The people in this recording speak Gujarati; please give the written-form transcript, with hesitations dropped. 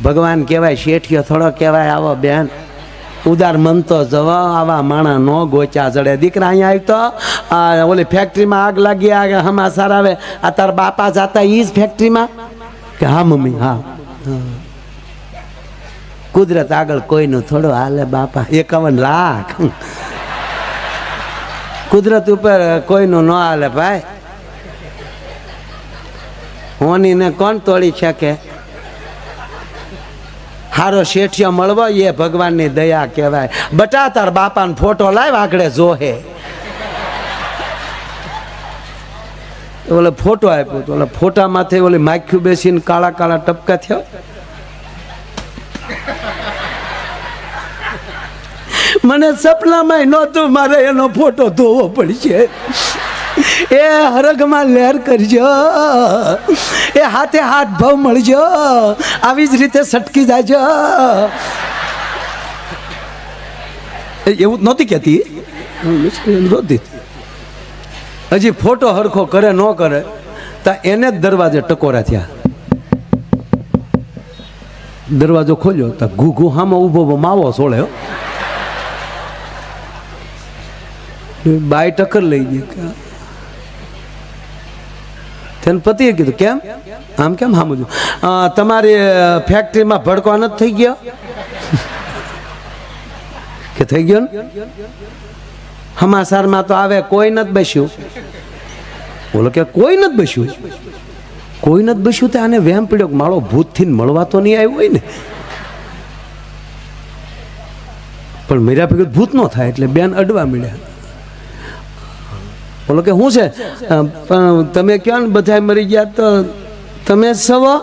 ભગવાન કહેવાય, શેઠિયો થોડો કહેવાય. આવો બેન ઉદાર મન તો જવા, આવા માણા નો ગોચા જડે. દીકરા અહીંયા આવી તો ઓલી ફેક્ટરીમાં આગ લાગી, આગ હમાસાર આવે. આ તાર બાપા જાતા ઈ જ ફેક્ટરીમાં? કે હા મમ્મી હા. કુદરત આગળ કોઈનું થોડો હાલે બાપા. 51 લાખ કુદરત ઉપર કોઈનું ન હાલે ભાઈ. હોનીને કોણ તોડી શકે? હારો શેઠિયો મળવો એ ભગવાનની દયા કહેવાય. બટા તાર બાપાનો ફોટો લાવ, આગળ જોહે. ઓલે ફોટો આપ્યો તો ઓલા ફોટામાંથી ઓલી માખ્યું બેસીને કાળા કાળા ટપકા થયો. મને સપનામાં નહોતું મારે એનો ફોટો ધોવો પડશે. એ હરગમાં લહેર કરજો, એ હાથે હાથ ભાવ મળજો, આવી જ રીતે સટકી જાજો. એવું નહોતી કહેતી, હજી ફોટો હરખો કરે ન કરે તો એને જ દરવાજે ટકોરા થયા. દરવાજો ખોલ્યો તો ઘૂઘુ હામાં ઊભો માવો સોળ્યો. બાય ટક્કર લઈ ગઈ. તેને પતિએ કીધું કેમ આમ કેમ સામું? તમારી ફેક્ટરીમાં ભડકો નથી થઈ ગયો? કે થઈ ગયો ને? હમાસારમાં તો આવે કોઈ નથી બસ્યું. બોલો કે કોઈ નથી બસ્યું. કોઈ નથી બસ્યું તો આને વહેમ પડ્યો કે મારો ભૂતથી મળવા તો નહીં આવ્યું હોય ને. પણ મેરા ભેગું ભૂત ન થાય એટલે બેન અડવા મળ્યા. બોલો કે શું છે? પણ તમે કહો ને બધા મરી ગયા તો તમે સવો